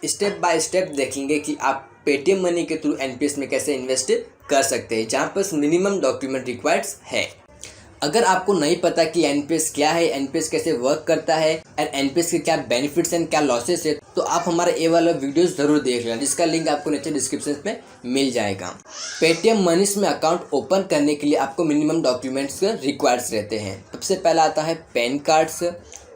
Step by step देखेंगे कि आप पेटीएम मनी के थ्रू एनपीएस में कैसे इन्वेस्ट कर सकते हैं, जहां पर मिनिमम डॉक्यूमेंट रिक्वायर्ड्स है। अगर आपको नहीं पता कि एनपीएस क्या है, एनपीएस कैसे वर्क करता है और एनपीएस के क्या बेनिफिट्स एंड क्या लॉसेस है, तो आप हमारा ये वाला वीडियोस जरूर देख लेना, जिसका लिंक आपको नीचे डिस्क्रिप्शन में मिल जाएगा। पेटीएम मनीज में अकाउंट ओपन करने के लिए आपको मिनिमम डॉक्यूमेंट्स रिक्वायर्ड्स रहते हैं। सबसे पहला आता है pan cards,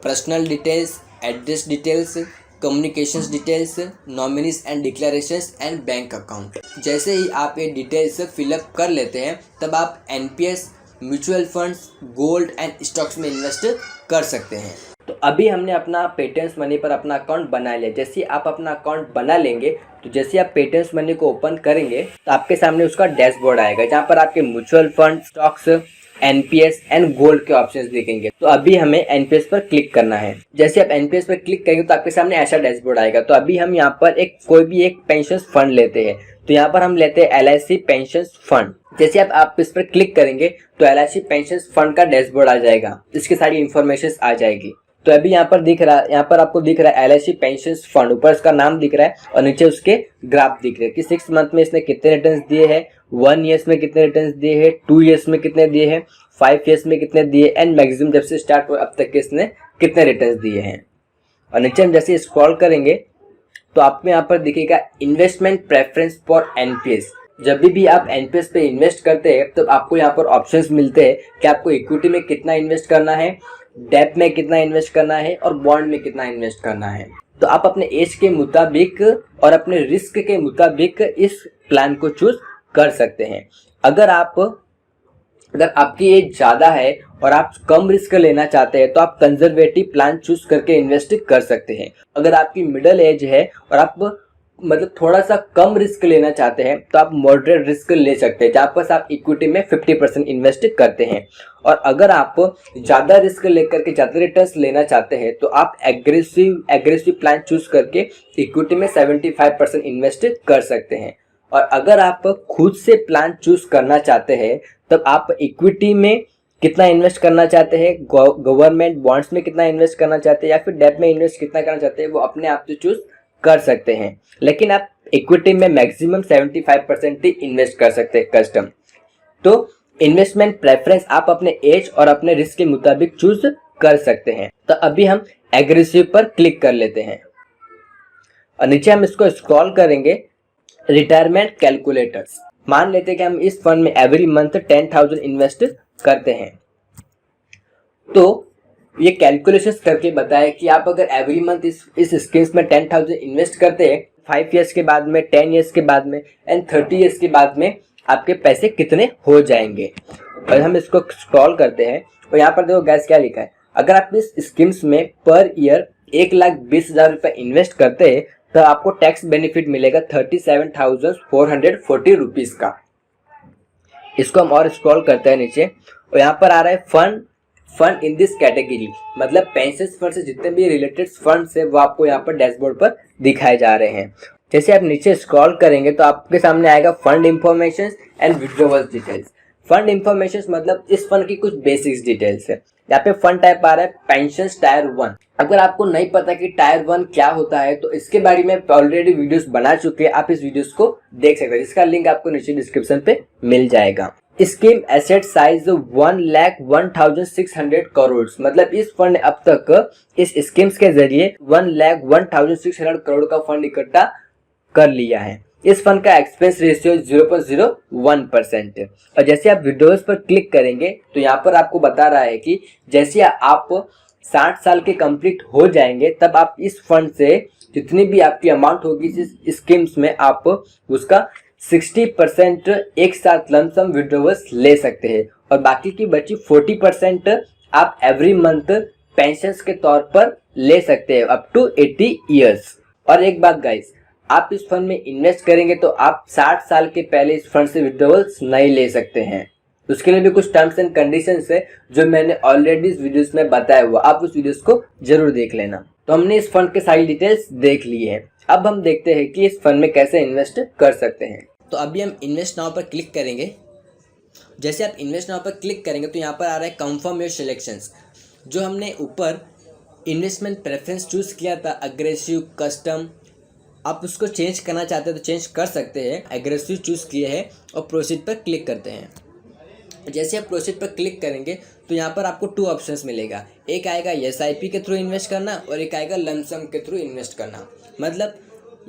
personal details, address details, communications details, nominees and declarations and bank account. जैसे ही आप ये डिटेल्स फिलअप कर लेते हैं तब आप NPS, mutual funds, gold and stocks में इन्वेस्ट कर सकते हैं। तो अभी हमने अपना पेटीएम मनी पर अपना अकाउंट बना लिया। जैसे आप अपना अकाउंट बना लेंगे तो जैसे आप पेटीएम मनी को ओपन करेंगे तो आपके सामने उसका डैशबोर्ड आएगा, जहाँ पर आपके mutual fund, stocks, NPS and gold के ऑप्शंस दिखेंगे। तो अभी हमें एनपीएस पर क्लिक करना है। जैसे आप एनपीएस पर क्लिक करेंगे तो आपके सामने ऐसा डैशबोर्ड आएगा। तो अभी हम यहाँ पर कोई भी एक पेंशन फंड लेते हैं। तो यहाँ पर हम लेते हैं एलआईसी पेंशन फंड। जैसे आप इस पर क्लिक करेंगे तो एलआईसी पेंशन फंड का डैशबोर्ड आ जाएगा, इसकी सारी इंफॉर्मेशन आ जाएगी। तो अभी यहाँ पर आपको दिख रहा है एलआईसी पेंशन फंड, ऊपर इसका नाम दिख रहा है और नीचे उसके ग्राफ दिख रहे हैं कि 6 मंथ में इसने कितने रिटर्न्स दिए हैं, 1 ईयर्स में कितने रिटर्न्स दिए हैं, 2 ईयर्स में कितने दिए हैं, 5 ईयर्स में कितने दिए एंड मैक्सिमम जब से स्टार्ट हुआ अब तक के इसने कितने रिटर्न्स दिए हैं। और नीचे हम जैसे स्क्रॉल करेंगे तो आपको यहाँ पर दिखेगा इन्वेस्टमेंट प्रेफरेंस फॉर एनपीएस। जब भी आप एनपीएस पे इन्वेस्ट करते हैं तो आपको यहाँ पर ऑप्शंस मिलते हैं कि आपको इक्विटी में कितना इन्वेस्ट करना है, डेट में कितना इन्वेस्ट करना है और बॉन्ड में कितना इन्वेस्ट करना है। तो आप अपने एज के मुताबिक और अपने रिस्क के मुताबिक इस प्लान को चूज कर सकते हैं। अगर आपकी एज ज़्यादा है और आप कम रिस्क लेना चाहते हैं तो आप कंजर्वेटिव प्लान चूज करके इन्वेस्ट कर सकते हैं। अगर आपकी मिडिल एज है और आप थोड़ा सा कम रिस्क लेना चाहते हैं तो आप मॉडरेट रिस्क ले सकते हैं, जहाँ पर आप इक्विटी में 50% इन्वेस्ट करते हैं। और अगर आप ज़्यादा रिस्क लेकर के ज़्यादा रिटर्न्स लेना चाहते हैं तो आप एग्रेसिव प्लान चूज करके इक्विटी में 75% इन्वेस्ट कर सकते हैं। और अगर आप खुद से प्लान चूज करना चाहते हैं तब आप इक्विटी में कितना इन्वेस्ट करना चाहते हैं, गवर्नमेंट बॉन्ड्स में कितना इन्वेस्ट करना चाहते हैं या फिर डेट में इन्वेस्ट कितना करना चाहते हैं, वो अपने आप से चूज कर सकते हैं। लेकिन आप इक्विटी में मैक्सिमम 75% ही इन्वेस्ट कर सकते हैं कस्टम। तो इन्वेस्टमेंट प्रेफरेंस आप अपने एज और अपने रिस्क के मुताबिक चूज कर सकते हैं। तो अभी हम एग्रेसिव पर क्लिक कर लेते हैं और नीचे हम इसको स्क्रॉल करेंगे, रिटायरमेंट कैलकुलेटर्स। मान लेते हैं कि हम इस फंड में एवरी मंथ 10,000 इन्वेस्ट करते हैं। तो ये कैलकुलेशंस करके बताया कि आप अगर एवरी मंथ इस स्कीम्स में 10,000 इन्वेस्ट करते हैं, 5 ईयर्स के बाद में, 10 ईयर्स के बाद में एंड 30 ईयर्स के बाद में आपके पैसे कितने हो जाएंगे। और हम इसको स्क्रॉल करते हैं और यहाँ पर देखो गैस क्या लिखा है, अगर आप इस स्कीम्स में पर ईयर 1,20,000 रुपये इन्वेस्ट करते हैं तो आपको टैक्स बेनिफिट मिलेगा 37,440 रुपीज़ का। इसको हम और स्क्रॉल करते हैं नीचे और यहाँ पर आ रहा है फंड इन दिस कैटेगरी, मतलब पेंशन फंड से जितने भी रिलेटेड फंड्स है वो आपको यहाँ पर डैशबोर्ड पर दिखाए जा रहे हैं। जैसे आप नीचे स्क्रॉल करेंगे तो आपके सामने आएगा fund information and withdrawal details. Fund information मतलब इस फंड की कुछ बेसिक्स डिटेल्स है। यहाँ पे फंड टाइप आ रहा है पेंशन टायर 1। अगर आपको नहीं पता कि टायर 1 क्या होता है तो इसके बारे में ऑलरेडी वीडियोस बना चुके हैं, आप इस वीडियोस को देख सकते हैं, जिसका लिंक आपको नीचे डिस्क्रिप्शन पे मिल जाएगा। स्कीम एसेट साइज 1,01,600 करोड़, मतलब इस फंड ने अब तक इस स्कीम्स के जरिए 1,01,600 करोड़ का फंड इकट्ठा कर लिया है। इस फंड का एक्सपेंस रेशियो 0.01% है। और जैसे आप विड्रॉल्स पर क्लिक करेंगे तो यहाँ पर आपको बता रहा है कि जैसे आप 60 साल के कंप्लीट हो जाएंगे तब आप इस फंड से जितनी भी आपकी अमाउंट होगी इस स्कीम्स में आप उसका 60% एक साथ लमसम विड्रॉल्स ले सकते हैं और बाकी की बची 40% आप एवरी मंथ पेंशन के तौर पर ले सकते हैं अप टू 80 ईयर्स। और एक बात गाइस, आप इस फंड में इन्वेस्ट करेंगे तो आप 60 साल के पहले इस फंड से विड्रॉल्स नहीं ले सकते हैं। उसके लिए भी कुछ टर्म्स एंड कंडीशंस है जो मैंने ऑलरेडी इस वीडियोस में बताया हुआ, आप उस वीडियोस को जरूर देख लेना। तो हमने इस फंड के सारी डिटेल्स देख ली है। अब हम देखते हैं कि इस फंड में कैसे इन्वेस्ट कर सकते हैं। तो अभी हम इन्वेस्ट नाउ पर क्लिक करेंगे। जैसे आप इन्वेस्ट नाउ पर क्लिक करेंगे तो यहाँ पर आ रहा है कंफर्म योर सिलेक्शंस। जो हमने ऊपर इन्वेस्टमेंट प्रेफरेंस चूज किया था, अग्रेसिव, कस्टम, आप उसको चेंज करना चाहते हैं तो चेंज कर सकते हैं। एग्रेसिव चूज़ किए हैं और प्रोसीड पर क्लिक करते हैं। जैसे आप प्रोसीड पर क्लिक करेंगे तो यहाँ पर आपको 2 ऑप्शंस मिलेगा। एक आएगा SIP के थ्रू इन्वेस्ट करना और एक आएगा लमसम के थ्रू इन्वेस्ट करना। मतलब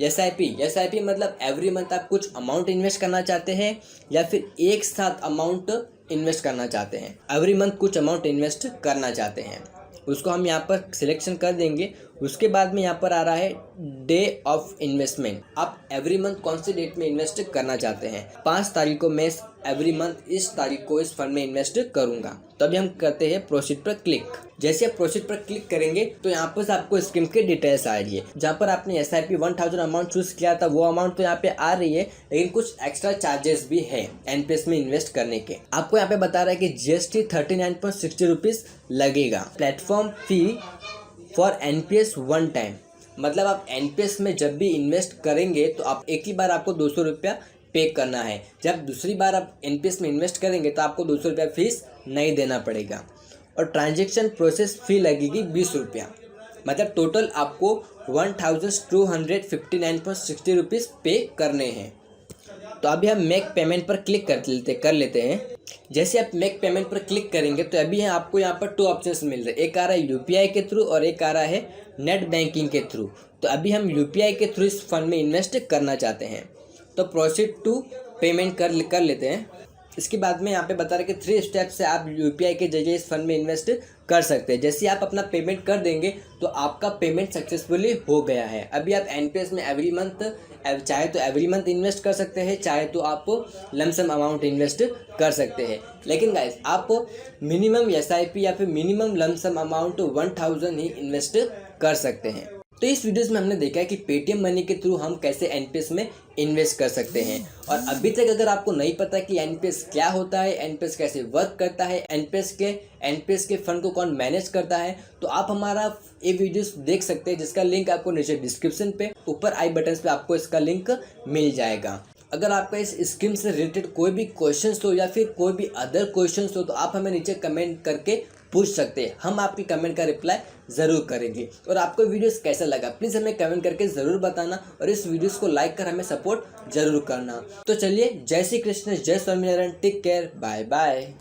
SIP मतलब एवरी मंथ आप कुछ अमाउंट इन्वेस्ट करना चाहते हैं या फिर एक साथ अमाउंट इन्वेस्ट करना चाहते हैं। एवरी मंथ कुछ अमाउंट इन्वेस्ट करना चाहते हैं, उसको हम यहाँ पर सिलेक्शन कर देंगे। उसके बाद में यहाँ पर आ रहा है डे ऑफ इन्वेस्टमेंट। आप एवरी मंथ कौन से डेट में इन्वेस्ट करना चाहते हैं। 5 तारीख को मैं एवरी मंथ इस तारीख को इस फंड में इन्वेस्ट करूंगा। तो अभी हम करते हैं प्रोसीड पर क्लिक। जैसे आप प्रोसीड पर क्लिक करेंगे तो यहाँ पर आपको स्कीम के डिटेल्स आ रही है। जहाँ पर आपने SIP 1000 अमाउंट चूज किया था वो अमाउंट तो यहाँ पे आ रही है, लेकिन कुछ एक्स्ट्रा चार्जेस भी है NPS में इन्वेस्ट करने के। आपको यहाँ पे बता रहा है कि GST 39.60 रुपीज़ लगेगा। Platform fee for NPS 1 time, मतलब आप NPS में जब भी इन्वेस्ट करेंगे तो आप एक ही बार आपको 200 रुपया पे करना है। जब दूसरी बार आप NPS में इन्वेस्ट करेंगे तो आपको 200 रुपया फीस नहीं देना पड़ेगा। और ट्रांजैक्शन प्रोसेस फ़ी लगेगी 20 रुपया। मतलब टोटल आपको 1259.60 रुपीज़ पे करने हैं। तो अभी हम मेक पेमेंट पर क्लिक कर लेते हैं। जैसे आप मेक पेमेंट पर क्लिक करेंगे तो अभी आपको यहाँ पर 2 ऑप्शंस मिल रहे हैं। एक आ रहा है UPI के थ्रू और एक आ रहा है नेट बैंकिंग के थ्रू। तो अभी हम UPI के थ्रू इस फंड में इन्वेस्ट करना चाहते हैं, तो प्रोसीड टू पेमेंट कर लेते हैं। इसके बाद में यहाँ पे बता रहे कि 3 स्टेप से आप UPI के जरिए इस फंड में इन्वेस्ट कर सकते हैं। जैसे आप अपना पेमेंट कर देंगे तो आपका पेमेंट सक्सेसफुली हो गया है। अभी आप NPS में एवरी मंथ चाहे तो एवरी मंथ इन्वेस्ट कर सकते हैं, चाहे तो आप लमसम अमाउंट इन्वेस्ट कर सकते हैं। लेकिन गाइस आप मिनिमम SIP या फिर मिनिमम लमसम अमाउंट 1000 ही इन्वेस्ट कर सकते हैं। तो इस वीडियोस में हमने देखा है कि पेटीएम मनी के थ्रू हम कैसे NPS में इन्वेस्ट कर सकते हैं। और अभी तक अगर आपको नहीं पता कि NPS क्या होता है, NPS कैसे वर्क करता है, NPS के फंड को कौन मैनेज करता है, तो आप हमारा ये वीडियोस देख सकते हैं, जिसका लिंक आपको नीचे डिस्क्रिप्शन पे ऊपर आई बटन पे आपको इसका लिंक मिल जाएगा। अगर आपका इस स्कीम से रिलेटेड कोई भी क्वेश्चंस हो या फिर कोई भी अदर क्वेश्चंस हो तो आप हमें नीचे कमेंट करके पूछ सकते हैं। हम आपके कमेंट का रिप्लाई ज़रूर करेंगे। और आपको वीडियोस कैसा लगा प्लीज़ हमें कमेंट करके ज़रूर बताना और इस वीडियोस को लाइक कर हमें सपोर्ट ज़रूर करना। तो चलिए, जय श्री कृष्ण, जय Swaminarayan, take care, bye bye.